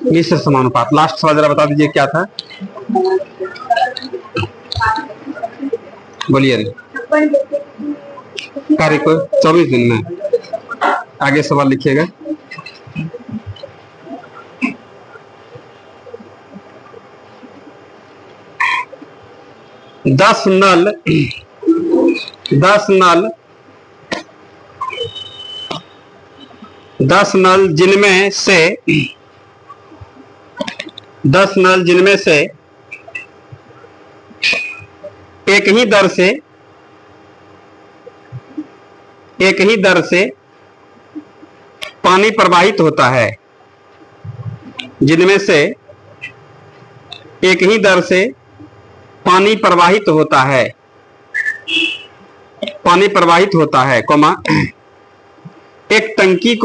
मिश्र समानुपात। Last सवाल जरा बता दीजिए क्या था, बोलिए। कार्य को 24 दिन में। आगे सवाल लिखिएगा। दस नल 10 नल जिनमें से 10 नल जिनमें से एक ही दर से पानी प्रवाहित होता है, जिनमें से एक ही दर से पानी प्रवाहित होता है, कॉमा, एक टंकी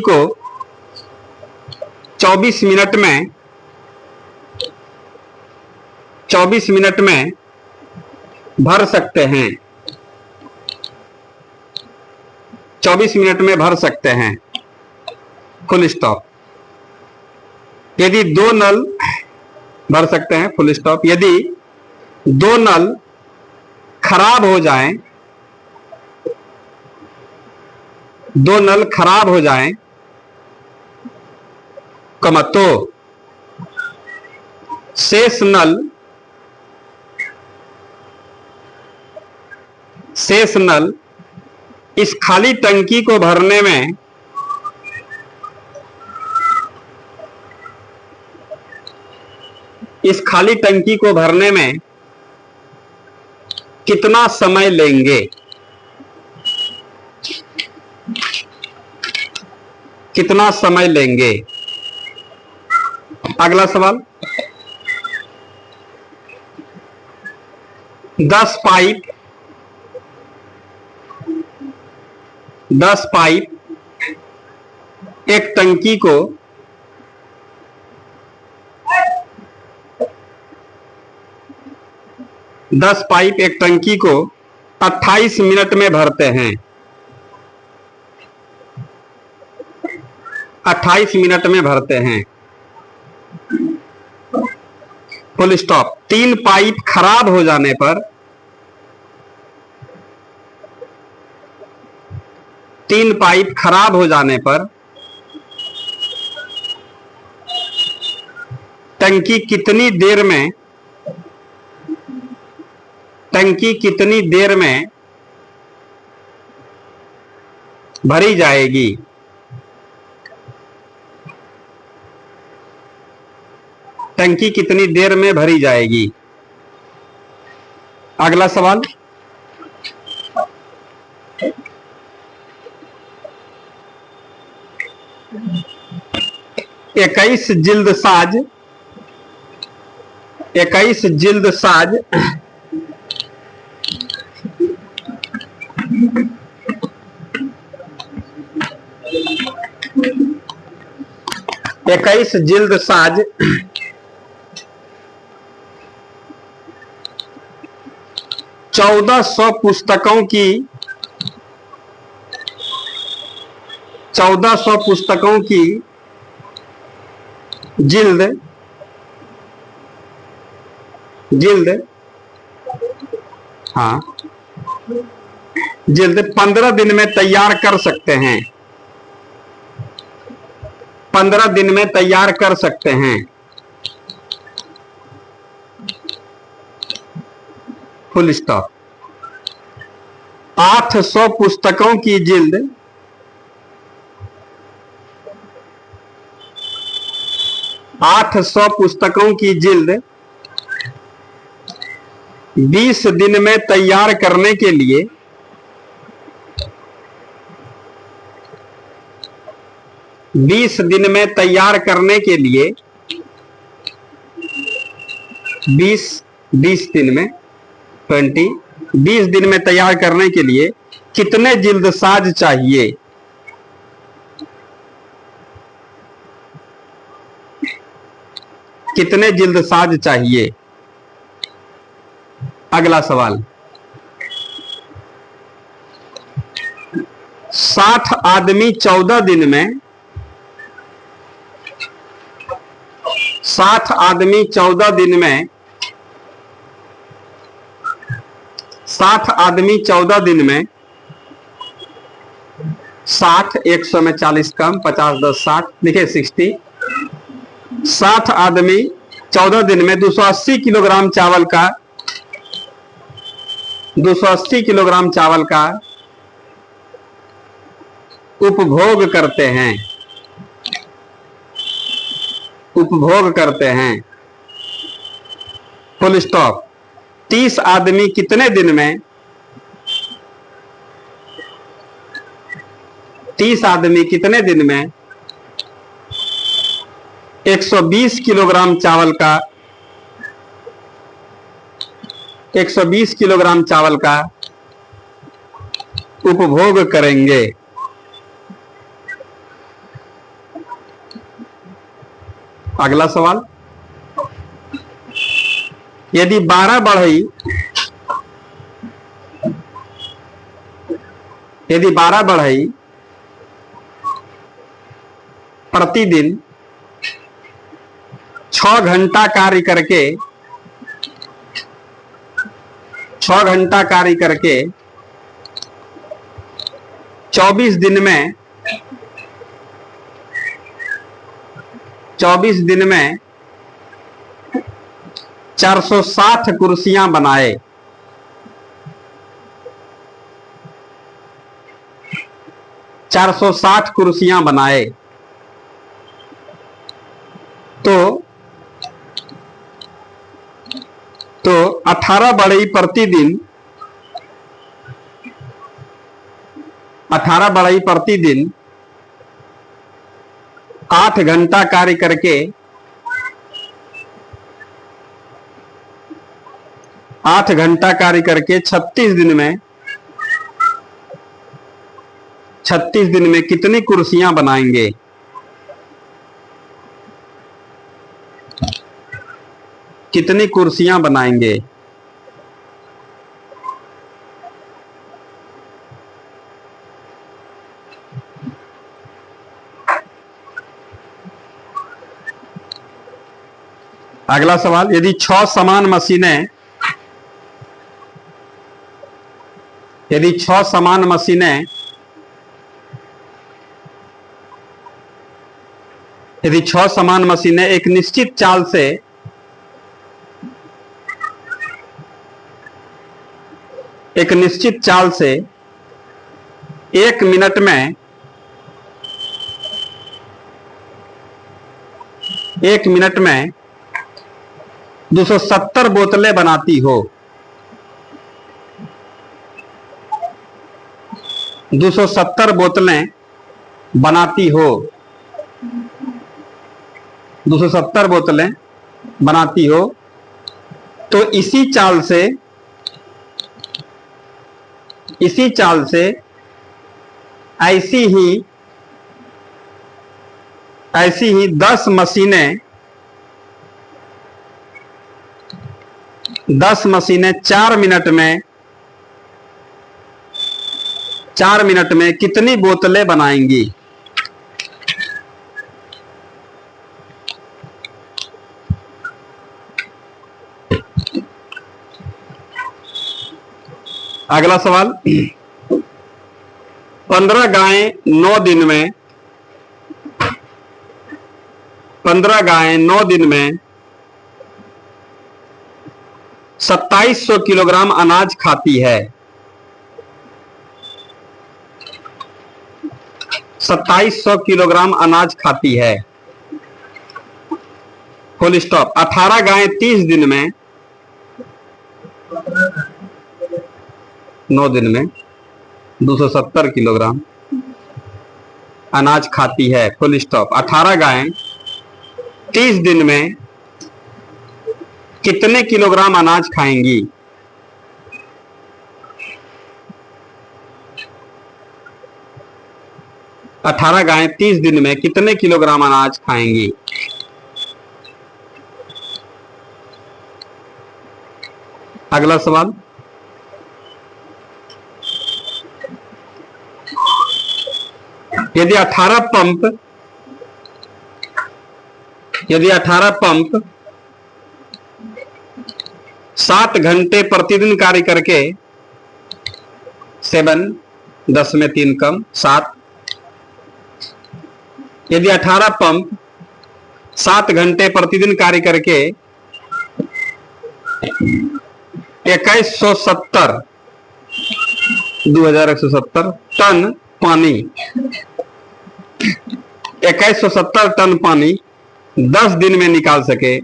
को 24 मिनट में भर सकते हैं, 24 मिनट में भर सकते हैं, फुल स्टॉप। यदि दो नल भर सकते हैं, फुल स्टॉप। यदि दो नल खराब हो जाएं, कमा, तो शेष नल इस खाली टंकी को भरने में कितना समय लेंगे? अगला सवाल, 10 पाइप एक टंकी को 28 मिनट में भरते हैं, 28 मिनट में भरते हैं, फुल स्टॉप। 3 पाइप खराब हो जाने पर 'टंकी कितनी देर में भरी जाएगी? टंकी कितनी देर में भरी जाएगी? अगला सवाल, 21 जिल्द साज 21 जिल्द साज 1400 पुस्तकों की जिल्द 15 दिन में तैयार कर सकते हैं, 15 दिन में तैयार कर सकते हैं, फुल स्टॉप। 800 पुस्तकों की जिल्द 20 दिन में तैयार करने के लिए 20 दिन में तैयार करने के लिए 20 दिन में 20 दिन में तैयार करने के लिए कितने जिल्द साज चाहिए? कितने जिल्द साज चाहिए? अगला सवाल, 60 आदमी 14 दिन में 60 आदमी 14 दिन में 60 आदमी 14 दिन में 60 100 में 40 कम 50 10 60 देखिए 60 60 आदमी 14 दिन में 280 किलोग्राम चावल का 280 किलोग्राम चावल का उपभोग करते हैं फुल स्टॉप। 30 आदमी कितने दिन में 30 आदमी कितने दिन में 120 किलोग्राम चावल का 120 किलोग्राम चावल का उपभोग करेंगे। अगला सवाल, यदि 12 बढ़ई प्रतिदिन 6 घंटा कार्य करके 24 दिन में 460 कुर्सियां बनाए, 460 कुर्सियां बनाए तो 18 बढ़ई प्रतिदिन 8 घंटा कार्य करके 36 दिन में कितनी कुर्सियां बनाएंगे? कितनी कुर्सियां बनाएंगे? अगला सवाल, यदि 6 समान मशीनें 6 समान मशीनें एक निश्चित चाल से 1 मिनट में 270 बोतलें बनाती हो 270 बोतलें बनाती हो 270 बोतलें बनाती हो तो इसी चाल से ऐसी ही 10 मशीनें 4 मिनट में कितनी बोतलें बनाएंगी? अगला सवाल, 15 गायें 9 दिन में 2700 किलोग्राम अनाज खाती है 2700 किलोग्राम अनाज खाती है फुल स्टॉप। 18 गायें 30 दिन में 9 दिन में 270 किलोग्राम अनाज खाती है फुल स्टॉप। 18 गायें 30 दिन में कितने किलोग्राम अनाज खाएंगी? अठारह गायें 30 दिन में कितने किलोग्राम अनाज खाएंगी? अगला सवाल, यदि 18 पंप 7 घंटे प्रतिदिन कार्य करके 7 10 में 3 कम 7, यदि 18 पंप 7 घंटे प्रतिदिन कार्य करके 2170 टन पानी 2170 टन पानी 10 दिन में निकाल सके,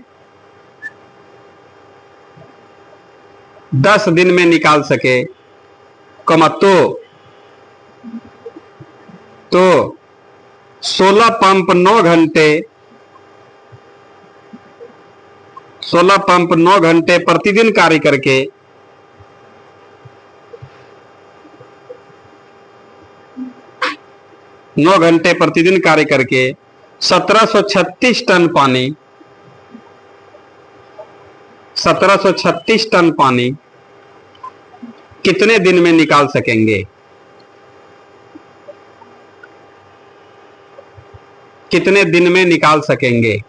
10 दिन में निकाल सके, कमा तो 16 पंप 9 घंटे प्रतिदिन कार्य करके 9 घंटे प्रतिदिन कार्य करके 1736 टन पानी 1736 टन पानी कितने दिन में निकाल सकेंगे? कितने दिन में निकाल सकेंगे?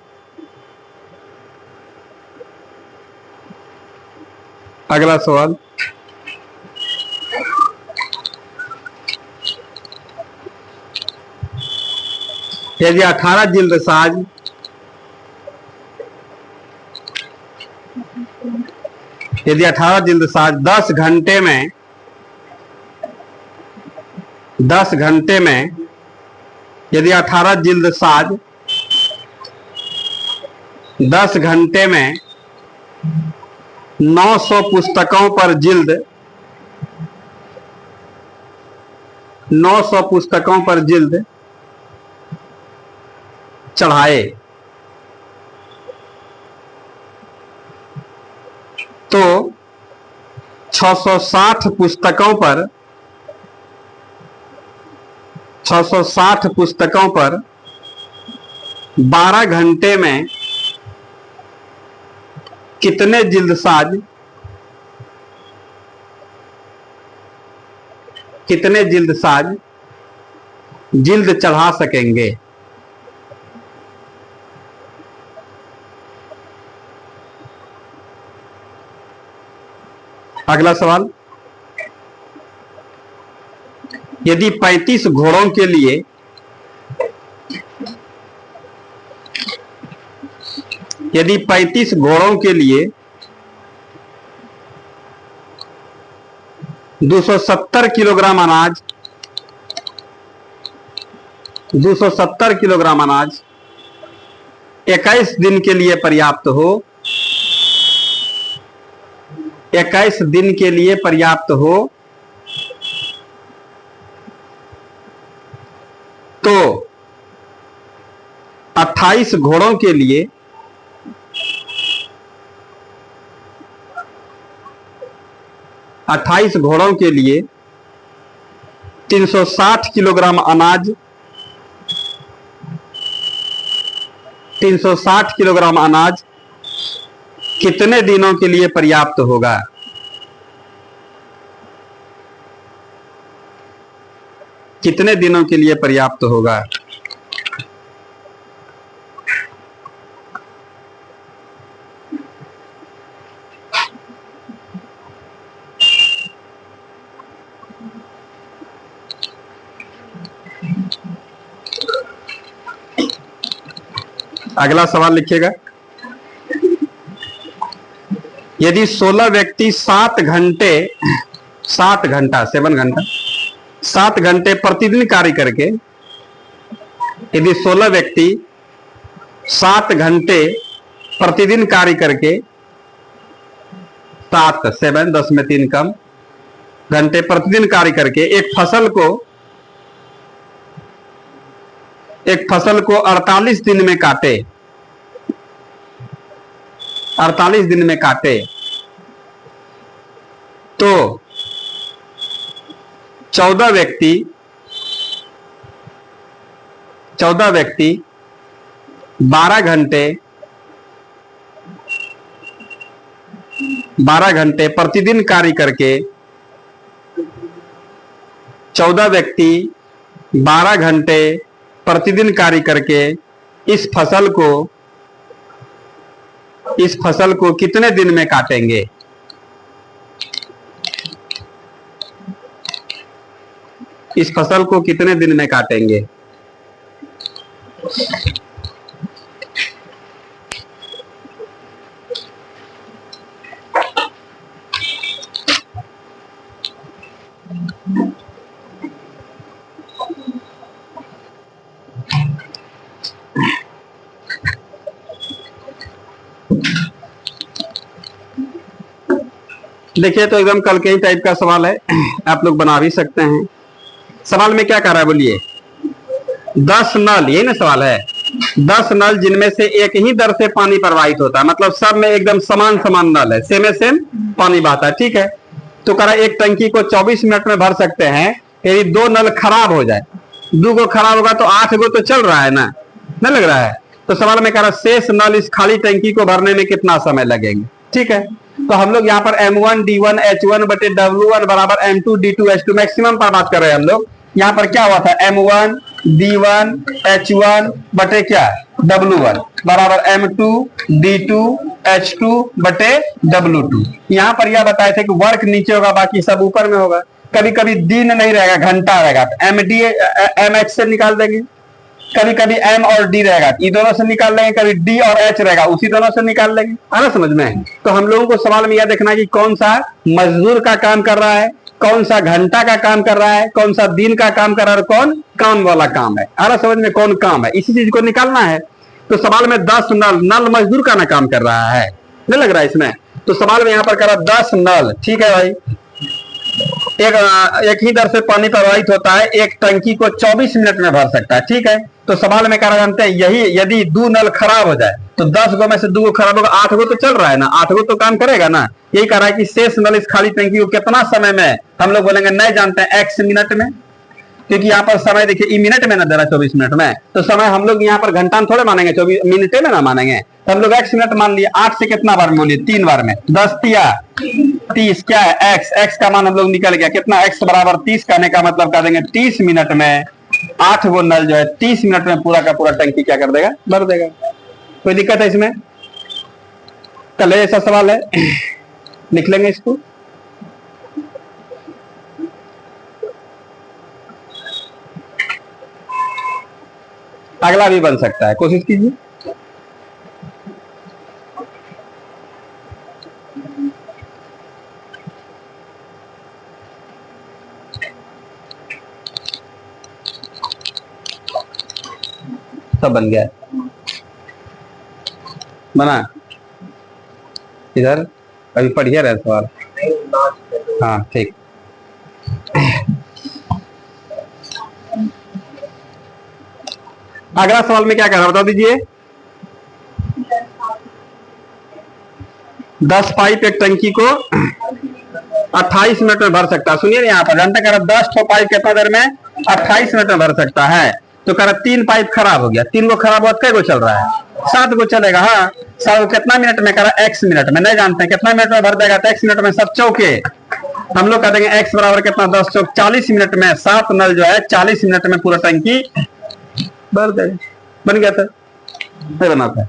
अगला सवाल, यदि 18 जिल्द साज 10 घंटे में 18 जिल्द साज 10 घंटे में 900 पुस्तकों पर जिल्द 900 पुस्तकों पर जिल्द चढ़ाए तो 660 पुस्तकों पर 12 घंटे में कितने जिल्द साज जिल्द चढ़ा सकेंगे? अगला सवाल, यदि 35 घोड़ों के लिए 270 किलोग्राम अनाज 21 दिन के लिए पर्याप्त हो 21 दिन के लिए पर्याप्त हो तो 28 घोड़ों के लिए 360 किलोग्राम अनाज 360 किलोग्राम अनाज कितने दिनों के लिए पर्याप्त होगा? कितने दिनों के लिए पर्याप्त होगा? अगला सवाल लिखिएगा, यदि 16 व्यक्ति 7 घंटे प्रतिदिन कार्य करके, यदि 16 व्यक्ति 7 घंटे प्रतिदिन कार्य करके 7 10 में 3 कम घंटे प्रतिदिन कार्य करके एक फसल को 48 दिन में काटे 48 दिन में काटे तो 14 व्यक्ति 12 घंटे प्रतिदिन कार्य करके 14 व्यक्ति 12 घंटे प्रतिदिन कार्य करके इस फसल को कितने दिन में काटेंगे? इस फसल को कितने दिन में काटेंगे? देखिए तो एकदम कल के ही टाइप का सवाल है, आप लोग बना भी सकते हैं। सवाल में क्या कर रहा है बोलिए? 10 नल, यही ना सवाल है। 10 नल जिनमें से एक ही दर से पानी प्रवाहित होता है, मतलब सब में एकदम समान समान नल है, सेम पानी बहता है, ठीक है। तो कह रहा है एक टंकी को 24 मिनट में भर सकते हैं। यदि 2 नल खराब हो जाए, 2 गो खराब होगा तो 8 गो तो चल रहा है ना, नहीं लग रहा है। तो सवाल में कह रहा है शेष नल इस खाली टंकी को भरने में कितना समय लगेंगे, ठीक है। तो हम लोग यहाँ पर M1 D1 H1 बटे W1 बराबर M2 D2 H2 मैक्सिमम पर बात कर रहे हैं हम लोग। यहाँ पर क्या हुआ था? M1 D1 H1 बटे क्या W1 बराबर M2 D2 H2 बटे W2। यहाँ पर यह बताए थे कि वर्क नीचे होगा, बाकी सब ऊपर में होगा। कभी कभी दिन नहीं रहेगा, घंटा रहेगा, MD MH से निकाल देंगे। कभी कभी M और D रहेगा, ये दोनों से निकाल लेंगे। कभी D और H रहेगा, उसी दोनों से निकाल लेंगे। आ रहा समझ में? तो हम लोगों को सवाल में यह देखना है कि कौन सा मजदूर का काम कर रहा है, कौन सा घंटा का काम कर रहा है, कौन सा दिन का काम कर रहा है, और कौन काम वाला काम है। आ रहा समझ में? कौन काम है, इसी चीज को निकालना है। तो सवाल में 10 नल मजदूर का ना काम कर रहा है, नहीं लग रहा है इसमें। तो सवाल में यहाँ पर कर रहा 10 नल, ठीक है भाई। एक ही दर से पानी प्रवाहित होता है, एक टंकी को 24 मिनट में भर सकता है, ठीक है। तो सवाल में क्या जानते हैं, यही यदि 2 नल खराब हो जाए तो 10 गो में से 2 गो खराब होगा, 8 गो तो चल रहा है ना, 8 गो तो काम करेगा ना। यही कह रहा है कि शेष नल इस खाली टंकी को कितना समय में, हम लोग बोलेंगे नहीं जानते हैं, x मिनट में, क्योंकि यहाँ पर समय देखिए मिनट में ना दे रहा 24 मिनट में। तो समय हम लोग यहाँ पर घंटा में थोड़े मानेंगे, 24 मिनट में ना मानेंगे। तो हम लोग x मिनट मान लिए। 8 से कितना बार बोलिए? 3 बार में। 10 तिया 30, क्या है x का मान हम लोग निकल गया कितना, x बराबर 30। कहने का मतलब कर देंगे 30 मिनट में 8 गो नल जो है 30 मिनट में पूरा का पूरा टंकी क्या कर देगा, भर देगा। कोई दिक्कत है इसमें? कल ऐसा सवाल है, लिख लेंगे इसको। अगला भी बन सकता है, कोशिश कीजिए। सब बन गया, बना। इधर अभी पढ़िए रहे सवाल। हाँ ठीक। अगला सवाल में क्या कह रहा है बता दीजिए। 10 पाइप एक टंकी को 28 मिनट में भर सकता है। सुनिए यहाँ पर घंटा कह रहा 10 ठो पाइप कितना देर में, 28 मिनट में भर सकता है। तो कह रहा 3 पाइप खराब हो गया, 3 गो खराब हुआ, कै गो चल रहा है? 7 गो चलेगा। हाँ 7 गो कितना मिनट में? कह रहा x मिनट में, नहीं जानते हैं कितना मिनट में भर देगा। तो x मिनट में सब चौके, हम लोग कह देंगे x बराबर कितना, 10 चौक 40 मिनट में 7 नल जो है 40 मिनट में पूरा टंकी भर देगा। बन गया था, नहीं बना था।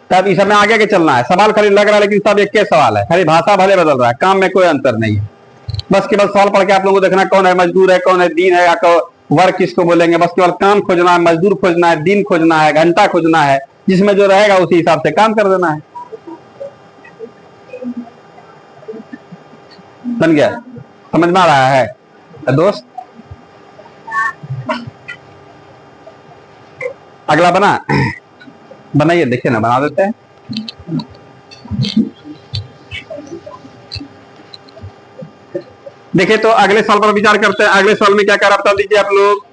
तब इस समय आगे के चलना है। सवाल खाली लग रहा है लेकिन सब एक के सवाल है, खाली भाषा भले बदल रहा है, काम में कोई अंतर नहीं है। बस केवल सवाल पढ़ के आप लोगों को देखना कौन है मजदूर है, कौन है दिन है, या वर्क किसको बोलेंगे। बस केवल काम खोजना है, मजदूर खोजना है, दिन खोजना है, घंटा खोजना है, जिसमें जो रहेगा उसी हिसाब से काम कर देना है। बन गया, समझ में आ रहा है दोस्त? अगला बना, बनाइए, देखिए ना, बना देते हैं। देखिए तो अगले सवाल पर विचार करते हैं। अगले सवाल में क्या कह रहा बता दीजिए आप लोग।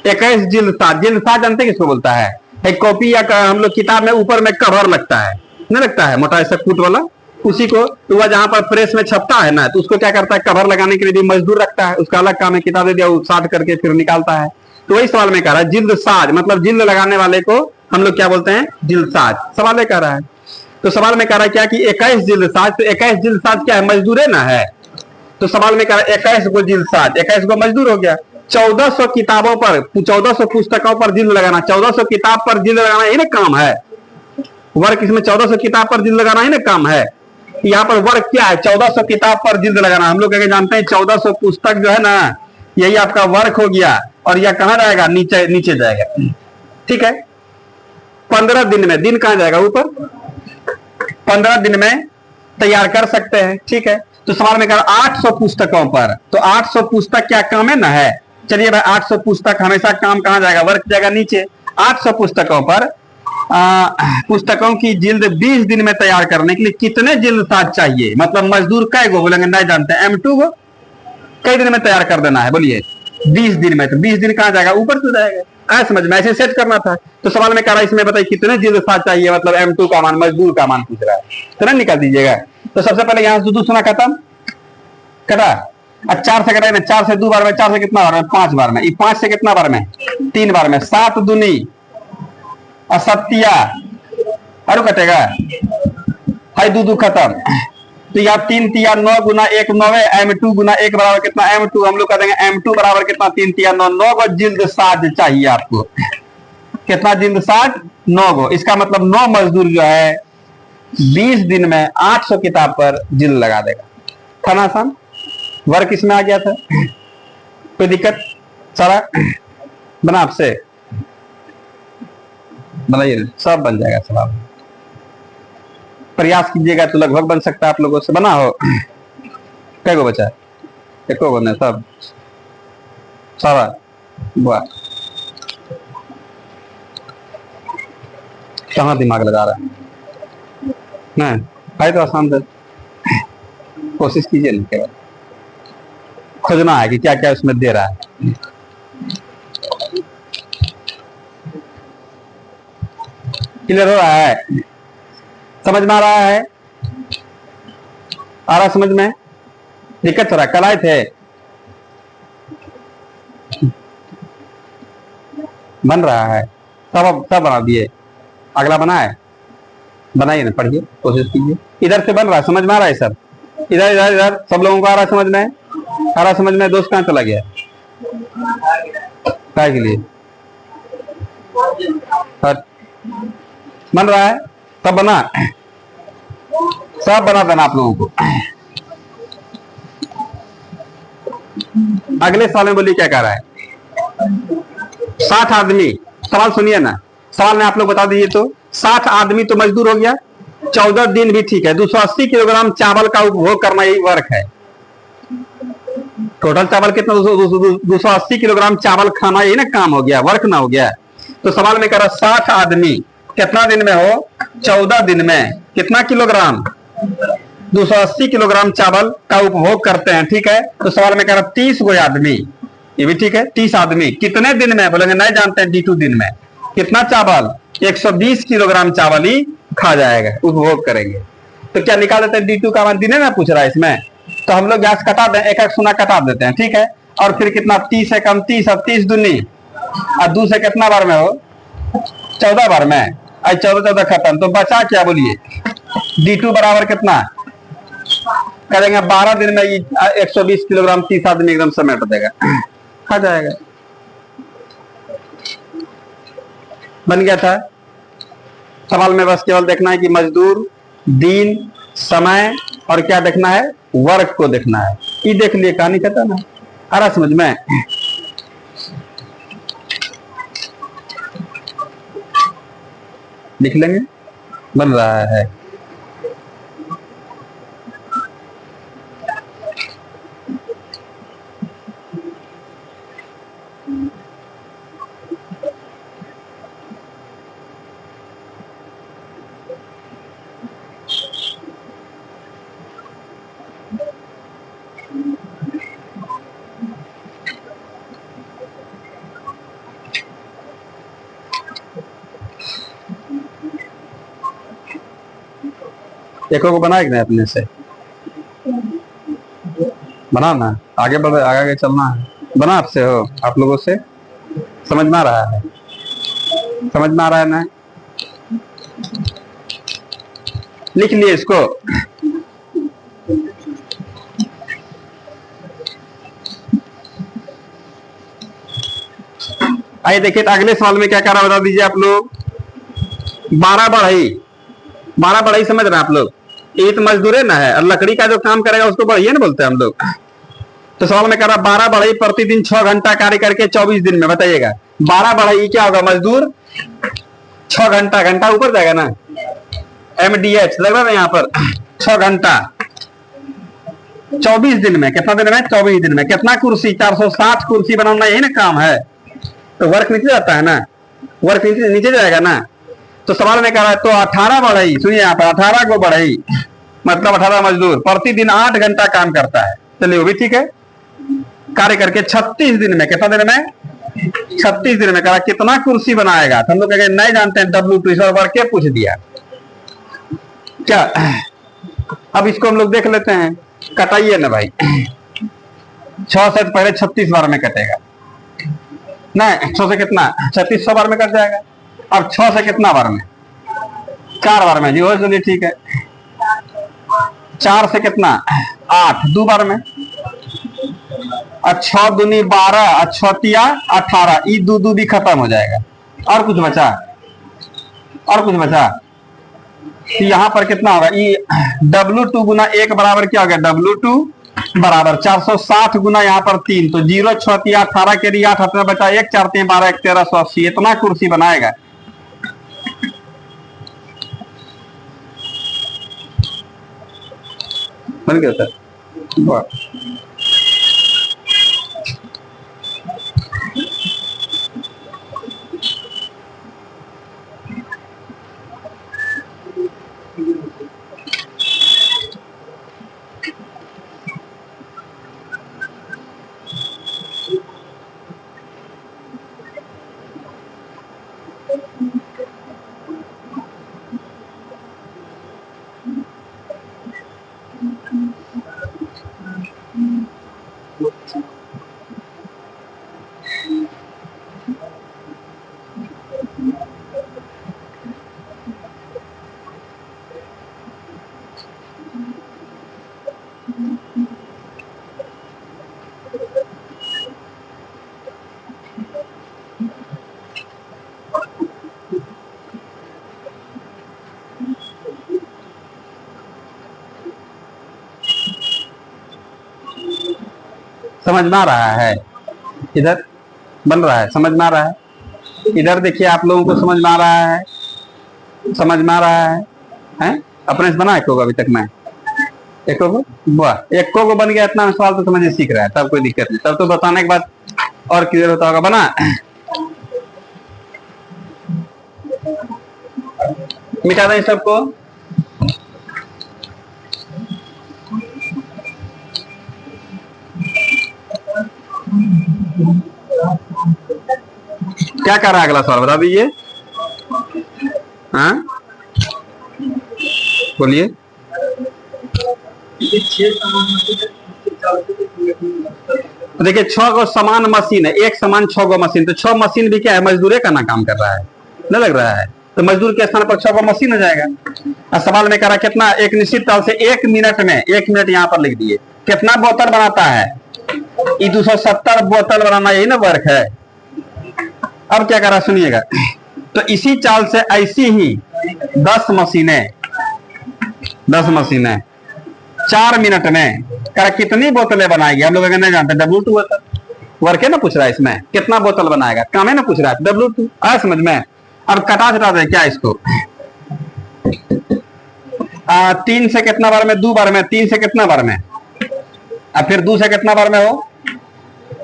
21 जिल्दसाज। जिल्दसाज जानते हैं किसको बोलता है? एक कॉपी या हम लोग किताब में ऊपर में कवर लगता है, नहीं लगता है, मोटा ऐसा फूट वाला, उसी को तो वह जहां पर प्रेस में छपता है ना, तो उसको क्या करता है, कवर लगाने के लिए भी मजदूर रखता है, उसका अलग काम है, किताब दे दिया वो साट करके फिर निकालता है। तो वही सवाल में कह रहा है जिल्दसाज, मतलब जिल्द लगाने वाले को हम लोग क्या बोलते हैं, जिल्दसाज। सवाल कह रहा है तो सवाल में कह रहा है क्या कि 21 जिल्दसाज, तो 21 जिल्दसाज क्या है, मजदूर है ना है। तो सवाल में कह रहा है 21 गो जिल्दसाज, 21 गो मजदूर हो गया। 1400 किताबों पर, 1400 पुस्तकों पर जिल्द लगाना, 1400 किताब पर जिल्द लगाना ही ना काम है। वर्क इसमें 1400 किताब पर जिल्द लगाना ही ना काम है। यहाँ पर वर्क क्या है, 1400 किताब पर जिल्द लगाना। हम लोग जानते हैं 1400 पुस्तक जो है ना, यही आपका वर्क हो गया, और यह कहां जाएगा, नीचे नीचे जाएगा। ठीक है, 15 दिन में, दिन कहां जाएगा, ऊपर। 15 दिन में तैयार कर सकते हैं। ठीक है, तो सवाल में कहा 800 पुस्तकों पर, तो 800 पुस्तक क्या काम है ना है। चलिए भाई, 800 पुस्तक हमेशा काम कहां जाएगा, वर्क जाएगा नीचे। 800 पुस्तकों पर पुस्तकों की जिल्द 20 दिन में तैयार करने के लिए कितने जिल्दसाज चाहिए, मतलब मजदूर कै गो बोलेंगे, नहीं जानते, M2 गो। कई दिन में तैयार कर देना है, बोलिए 20 दिन में। तो 20 दिन कहां जाएगा, ऊपर से जाएगा। ऐसा समझ में, ऐसे सेट करना था। तो सवाल में कह रहा है इसमें बताइए कितने जिल्दसाज चाहिए, मतलब M2 का मान, मजदूर का मान पूछ रहा है, तो ना निकाल दीजिएगा। तो सबसे पहले यहां से 2 सुना खत्म, कटा। अब 4 से कटेगा, 4 से 2 बार में, 4 से कितना बार में, 5 बार में, 5 से कितना बार में, 3 बार में, 7 दूनी असत्या, और कटेगा, है 2 खत्म। तो यहाँ 3 तिया 9 गुना 1 9, M2 गुना 1 बराबर कितना, M2, हम लोग कह देंगे M2 बराबर कितना, 3 तिया 9, 9 गो जिल्दसाज चाहिए आपको। कितना जिल्दसाज, 9 गो। इसका मतलब 9 मजदूर जो है 20 दिन में 800 किताब पर जिल्द लगा देगा। था ना आसान, वर्क इसमें आ गया था, कोई दिक्कत। सारा बना, आपसे बनाइए, सब बन जाएगा सवाल। प्रयास कीजिएगा तो लगभग बन सकता है आप लोगों से। बना हो, कै गो बचा है, एको गो ने, सब सारा, वाह, कहाँ दिमाग लगा रहा है, नहीं भाई, तो आसान है, कोशिश कीजिए ना, केवल खोजना है कि क्या क्या उसमें दे रहा है। क्लियर हो रहा है, समझ में आ रहा है, आ रहा समझ में, दिक्कत हो रहा है। कल आए थे, बन रहा है, सब बना दिए, अगला बना है, बनाइए ना, पढ़िए, कोशिश कीजिए। इधर से बन रहा है, समझ में आ रहा है सब, इधर इधर इधर सब लोगों को आ रहा है समझ में, आ रहा समझ में। दोस्त कहाँ चला गया, क्या के लिए, बन रहा है, सब बना, सब बना देना आप लोगों को। अगले साल में बोलिए क्या कह रहा है, 60 आदमी, सवाल सुनिए ना, सवाल में आप लोग बता दीजिए। तो 60 आदमी तो मजदूर हो गया, 14 दिन भी ठीक है। 280 किलोग्राम चावल का उपभोग करना यही वर्क है। टोटल चावल कितना, 280 किलोग्राम चावल खाना, यही ना काम हो गया, वर्क ना हो गया। तो सवाल में कह रहा 60 आदमी कितना दिन में हो, 14 दिन में कितना किलोग्राम, 280 किलोग्राम चावल का उपभोग करते हैं। ठीक है, तो सवाल में कह रहा 30 गो आदमी, ये भी ठीक है, 30 आदमी कितने दिन में, बोलेंगे नहीं जानते हैं, D2 दिन में कितना चावल, 120 किलोग्राम चावल ही खा जाएगा, उपभोग करेंगे। तो क्या निकाल देते हैं, D2 का मान दिने ना पूछ रहा है इसमें, तो हम लोग गैस कटा दें, एक एक सुना कटा देते हैं। ठीक है, और फिर कितना, 30 से कम 30, अब 30 दूनी, और 2 से कितना बार में हो, 14 बार में, आज 14 खत्म, तो बचा क्या बोलिए, D2 बराबर कितना करेंगे, 12 दिन में 120 किलोग्राम 30 आदमी एकदम समेट देगा, खा जाएगा। बन गया था। सवाल में बस केवल देखना है कि मजदूर, दिन, समय, और क्या देखना है, वर्क को देखना है। ये देख लिए, कहानी कहता ना, आ रहा समझ में। लिख लेंगे, बन रहा है। देखो को बनाए कि नहीं, अपने से बनाना, आगे बढ़, आगे चलना है, बना आपसे हो, आप लोगों से समझ में आ रहा है, समझ में आ रहा है ना। लिख लिए इसको। आइए देखिए, तो अगले सवाल में क्या कह रहा है बता दीजिए आप लोग। 12 बढ़ई, 12 बढ़ई समझ रहे हैं आप लोग, ये तो मजदूर है ना है, और लकड़ी का जो काम करेगा उसको बढ़ई ना बोलते हैं हम लोग। तो सवाल में कह रहा 12 बढ़ई प्रतिदिन 6 घंटा कार्य करके 24 दिन में, बताइएगा 12 बढ़ई क्या होगा मजदूर, 6 घंटा, घंटा ऊपर जाएगा ना, MDH लग रहा है यहाँ पर, 6 घंटा 24 दिन में, कितना दिन में, 24 दिन में, कितना कुर्सी, 460 कुर्सी बनाना, यही ना काम है। तो वर्क नीचे जाता है ना, वर्क नीचे जाएगा ना। तो सवाल में कह रहा है तो 18 बढ़ई, सुनिए यहाँ पर 18 को बढ़ई मतलब 18 मजदूर प्रतिदिन 8 घंटा काम करता है। चलिए वो भी ठीक है, कार्य करके 36 दिन में, कितना दिन में, 36 दिन में कहा कितना कुर्सी बनाएगा। तो हम लोग कहेंगे नहीं जानते हैं, W2 वर्क के पूछ दिया क्या। अब इसको हम लोग देख लेते हैं, कटाइए ना भाई, 6 से पहले 36 बार में कटेगा, नहीं 6 से कितना 3600 बार में कट जाएगा। अब 6 से कितना बार में, 4 बार में जी, हो चलिए ठीक है। 4 से कितना 8, 2 बार में, और 6 दूनी 12, और 6 तिया 18, ई 2 भी खत्म हो जाएगा। और कुछ बचा, और कुछ बचा, तो यहाँ पर कितना होगा, ई W2 गुना 1 बराबर क्या हो गया, W2 बराबर 460 गुना यहाँ पर 3, तो 0 6 तिया 18 के लिए 8 अपना बचा 1, 4 3 12 1 1380, इतना कुर्सी बनाएगा। बन गया सर। समझ में आ रहा है, इधर बन रहा है, समझ में आ रहा है, इधर देखिए आप लोगों को समझ में आ रहा है, समझ में आ रहा है? अपने से बना एको अभी तक मैं, एको को वाह, एको को बन गया, इतना सवाल तो समझे सीख रहा है, तब कोई दिक्कत नहीं, तब तो बताने के बाद और क्लियर होता होगा। बना, मिटा दें सबको, क्या कर रहा है अगला सवाल बता दीजिए। हाँ बोलिए। देखिए 6 गो समान मशीन है, एक समान 6 गो मशीन, तो 6 मशीन भी क्या है, मजदूर का ना काम कर रहा है, नहीं लग रहा है, तो मजदूर के स्थान पर 6 गो मशीन हो जाएगा। और सवाल में कह रहा कितना, एक निश्चित काल से 1 मिनट में, 1 मिनट यहाँ पर लिख दिए, कितना बोतल बनाता है, ये 270 बोतल बनाना, यही ना वर्क है। अब क्या कर रहा सुनिएगा, तो इसी चाल से ऐसी ही 10 मशीनें 4 मिनट में कर कितनी बोतलें बनाएगी। हम लोग नहीं जानते, W2 बोतल वर्क है ना पूछ रहा है, इसमें कितना बोतल बनाएगा, काम है ना पूछ रहा है, W2 आया समझ में। अब कटा छटा दे क्या इसको, 3 से कितना बार में, 2 बार में, 3 से कितना बार में, अब फिर 2 से कितना बार में हो,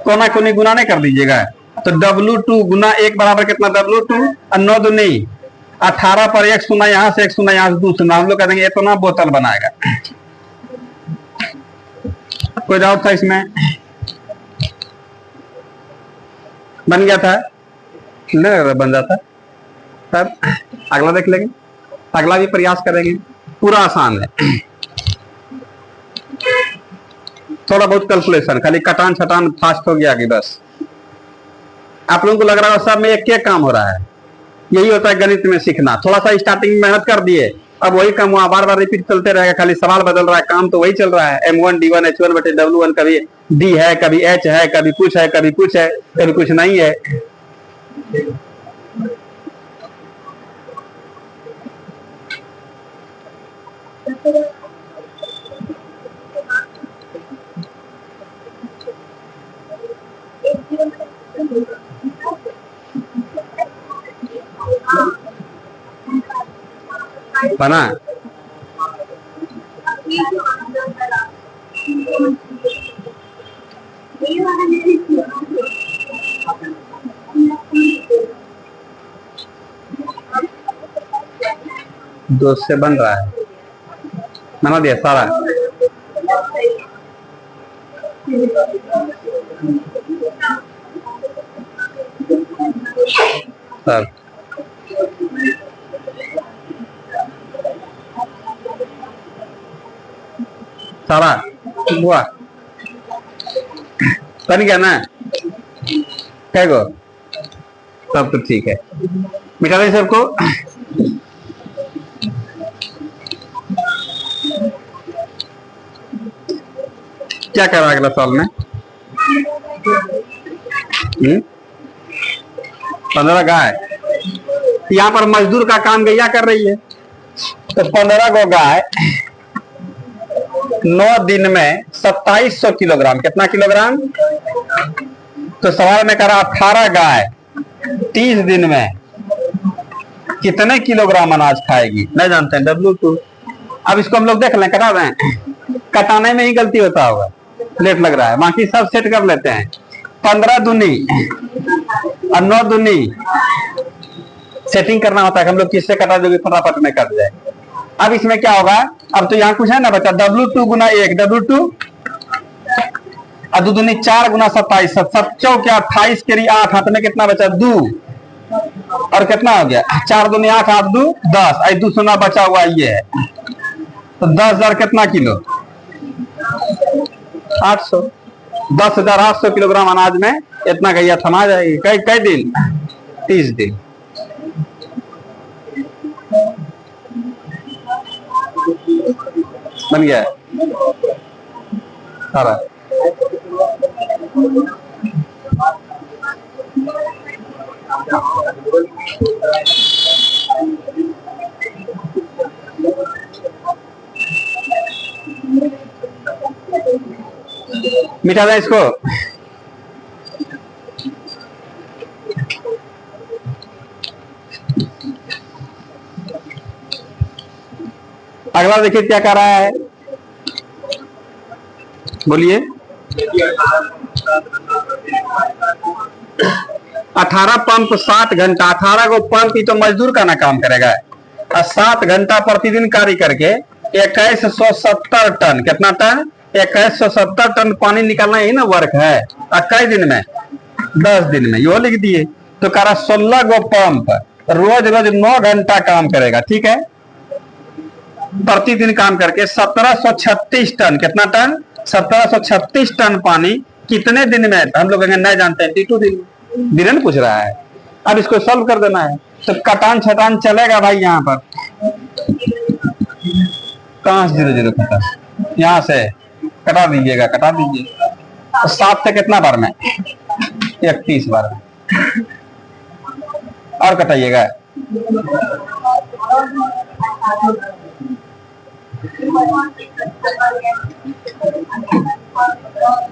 कोना कोनी गुना नहीं कर दीजिएगा, तो W2 गुना 1 बराबर कितना, W2 और 9 दूनी 18 पर 1 सुना यहाँ से, 1 सुना यहाँ से, 2 सुना, हम लोग कह देंगे इतना बोतल बनाएगा। कोई डाउट था इसमें, बन गया था, नहीं बन जाता तब अगला देख लेंगे, अगला भी प्रयास करेंगे, पूरा आसान है, थोड़ा बहुत कैलकुलेशन, खाली कटान छटान फास्ट हो गया कि बस। आप लोगों को लग रहा है सब में एक काम हो रहा है, यही होता है गणित में सीखना, थोड़ा सा स्टार्टिंग में मेहनत कर दिए अब वही कम हुआ, बार बार रिपीट चलते रहेगा, खाली सवाल बदल रहा है, काम तो वही चल रहा है। M1 D1 H1 बटे W1, कभी D है, कभी H है, कभी कुछ है, कभी कुछ है, कभी कुछ नहीं है। बना 2 से बन रहा है, बना दिया सारा। सर सारा हुआ, बन गया ना, है गो, तब तो ठीक है। मिटा दें सबको। क्या कर रहा है अगला सवाल में? 15 गाय, यहाँ पर मजदूर का काम गैया कर रही है, तो 15 गो गाय 9 दिन में 2700 किलोग्राम, कितना किलोग्राम? तो सवाल में कह रहा 18 गाय 30 दिन में कितने किलोग्राम अनाज खाएगी, नहीं जानते हैं, W2। अब इसको हम लोग देख लें, कटा दें, कटाने में ही गलती होता होगा, लेट लग रहा है, बाकी सब सेट कर लेते हैं। 15 दूनी और 9 दूनी सेटिंग करना होता है, हम लोग किससे कटा दोगे फटाफट में कट जाए। अब इसमें क्या होगा, अब तो यहाँ कुछ है ना बच्चा, W2 गुना 1 W2 और 2 दूनी 4 गुना 27, 7 क्या 28 के 8, हाथ में कितना बचा 2, और कितना हो गया 4 दूनी 8, 8 2 10, आई 2 सोना बचा हुआ ये है, तो 10,000 कितना किलो, 800, 10,800 किलोग्राम अनाज में इतना गैया थमा जाएगी। कई कई दिन, 30 दिन। बन गया सारा। मिटा दें इसको। अगला देखिए क्या कर रहा है, बोलिए। 18 पंप 7 घंटा, 18 को पंप ही तो मजदूर का ना काम करेगा, और 7 घंटा प्रतिदिन कार्य करके 2170 टन, कितना टन, 2170 टन पानी निकालना यही ना वर्क है। और कई दिन में, 10 दिन में, यो लिख दिए। तो कह रहा 16 गो पंप रोज रोज 9 घंटा काम करेगा, ठीक है, प्रतिदिन काम करके 1736 टन, कितना टन, 1736 टन पानी कितने दिन में, हम लोग नहीं जानते हैं, T2 दिन पूछ रहा है। अब इसको सॉल्व कर देना है, तो कटान छटान चलेगा भाई, यहाँ पर कहां से 0 0 कटा, यहाँ से कटा दीजिएगा, कटा दीजिए। तो 7 से कितना बार में, 31 बार में, और कटाइएगा।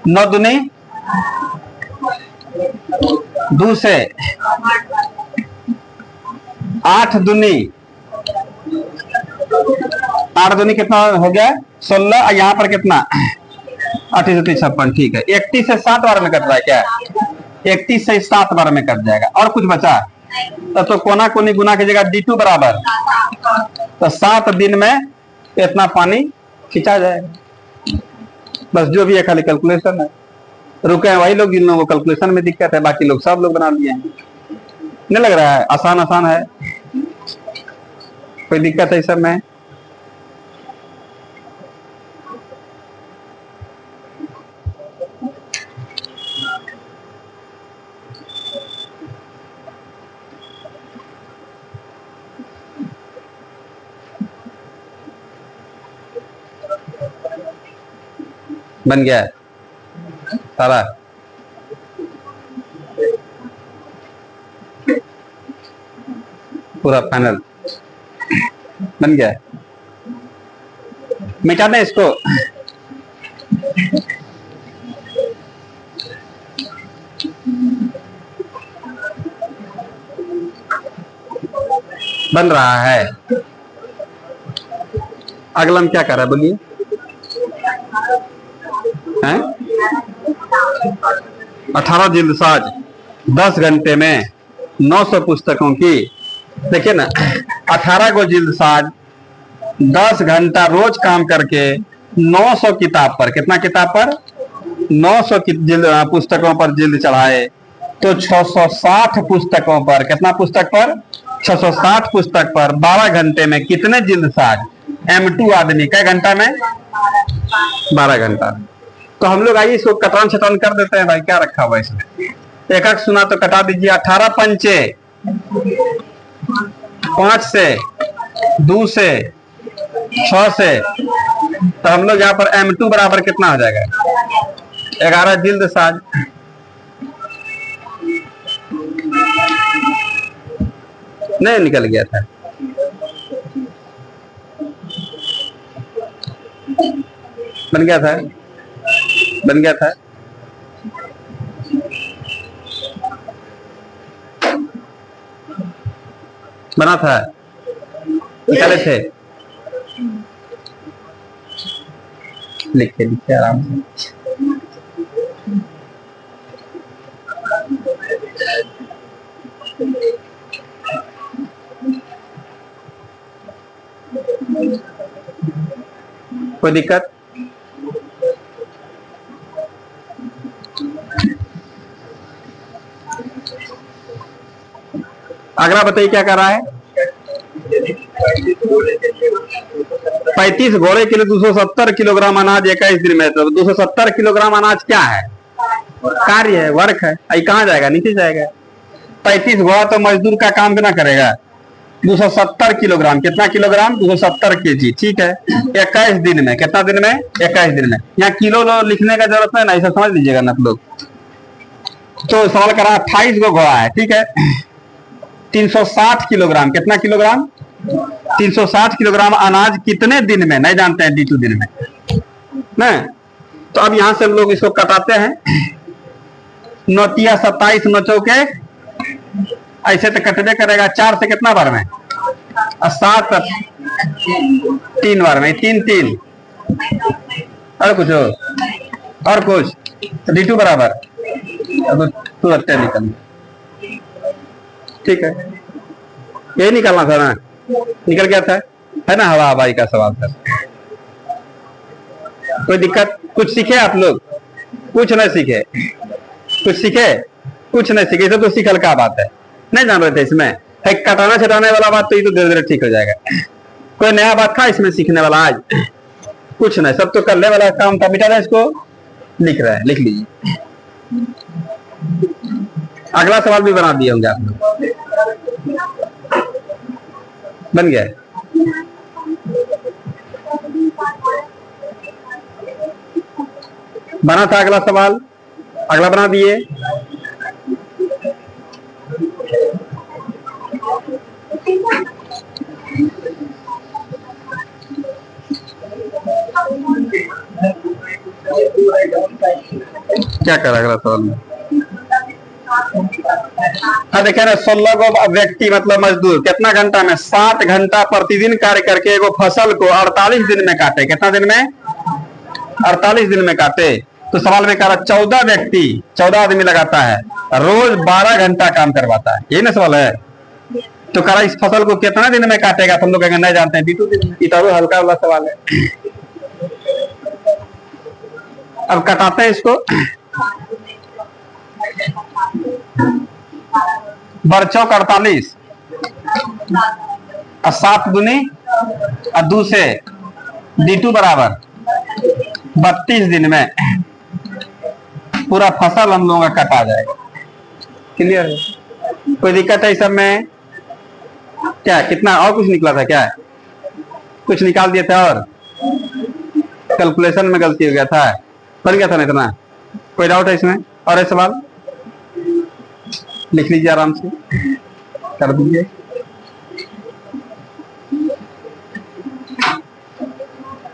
9 दूनी 2 से 8 दूनी 8 दूनी कितना हो गया 16, और यहाँ पर कितना 38 56, ठीक है। 31 से 7 बार में कट रहा है क्या, 31 से 7 बार में कट जाएगा। और कुछ बचा तो कोना कोनी गुना की जगह D2 बराबर, तो 7 दिन में इतना पानी खिंचा जाएगा। बस जो भी है खाली कैलकुलेशन है, रुके हैं वही लोग जिन लोगों को कैलकुलेशन में दिक्कत है, बाकी लोग सब लोग बना लिए हैं। नहीं लग रहा है आसान आसान है, कोई दिक्कत है इस सब में? बन गया सारा। पूरा फाइनल बन गया। मिटा दें इसको। बन रहा है। अगला हम क्या कर रहा है बोलिए? 18 जिल्दसाज 10 घंटे में 900 पुस्तकों की। देखिए ना, 18 को जिल्दसाज 10 घंटा रोज काम करके 900 किताब पर, कितना किताब पर? 900 पुस्तकों पर जिल्द चढ़ाए तो 660 पुस्तकों पर, कितना पुस्तक पर? 660 पुस्तक पर 12 घंटे में कितने जिल्दसाज? M2 आदमी कई घंटा में? 12 घंटा। तो हम लोग आइए इसको कटान छटान कर देते हैं भाई, क्या रखा हुआ इसमें? एक एक सुना तो कटा दीजिए। 18 पंचे 5 से 2 से 6 से, तो हम लोग यहाँ पर M2 बराबर कितना हो जाएगा? 11 जिल्दसाज। नहीं निकल गया था। बन गया था, बन गया था। बना था, निकाले थे। लिखे लिखे आराम से। कोई दिक्कत? अगला बताइए क्या कर रहा है? 35 घोड़े के लिए 270 किलोग्राम अनाज 21 दिन में। तो 270 किलोग्राम अनाज क्या है? कार्य है, वर्क है। आई कहाँ जाएगा? नीचे जाएगा। 35 घोड़ा तो मजदूर का काम भी ना करेगा। 270 किलोग्राम, कितना किलोग्राम? 270 केजी। ठीक है, 21 दिन में। कितना दिन में? 21 दिन में। यहाँ किलो लिखने का जरूरत नहीं ना, ऐसा समझ लीजिएगा ना आप लोग। तो सवाल करा 28 को घोड़ा है, ठीक है। 360 किलोग्राम, कितना किलोग्राम? 360 किलोग्राम अनाज कितने दिन में? नहीं जानते हैं, D2 दिन में नहीं। तो अब यहां से हम लोग इसको कटाते हैं। 9 27 9 चौके, ऐसे तो कटबे करेगा। 4 से कितना बार में? 7 3 बार में, 3 3। और कुछ हो? और कुछ? तो D2 बराबर तुरंत निकल। ठीक है, यही निकालना था ना, निकल गया था, है ना। हवा हवाई का सवाल था। कोई दिक्कत? कुछ सीखे आप लोग? कुछ नहीं सीखे? कुछ सीखे? कुछ नहीं सीखे। तो सीखल का बात है, नहीं जान रहे थे इसमें। कटाना छटाने वाला बात तो ये तो धीरे धीरे ठीक हो जाएगा। कोई नया बात था इसमें सीखने वाला? आज कुछ नहीं, सब तो करने वाला काम था। मिटा दें इसको। लिख रहे हैं, लिख लीजिए। अगला सवाल भी बना दिए होंगे आप लोग। बन गया? बना था अगला सवाल, अगला बना दिए। क्या करा अगला सवाल में? देखे ना, 16 को व्यक्ति मतलब मजदूर कितना घंटा में? 7 घंटा प्रतिदिन कार्य करके एगो फसल को 48 दिन में काटे। कितना दिन में? 48 दिन में काटे। तो सवाल में कह रहा 14 व्यक्ति, 14 आदमी लगाता है, रोज 12 घंटा काम करवाता है। यही ना सवाल है। तो कह रहा इस फसल को कितना दिन में काटेगा? तो हम लोग नहीं जानते हैं, D2 दिन में। इतना हल्का वाला सवाल है। अब कटाते हैं इसको। बरचौक 48 और 7 दूनी और 2 से D2 बराबर 32 दिन में पूरा फसल हम लोगों का कटा जाएगा। क्लियर है? कोई दिक्कत है इस सब में? क्या कितना और कुछ निकला था? क्या कुछ निकाल दिया था और कैलकुलेशन में गलती हो गया था? बन गया था ना इतना? कोई डाउट है इसमें? और ये सवाल लिख लीजिए आराम से, कर दीजिए।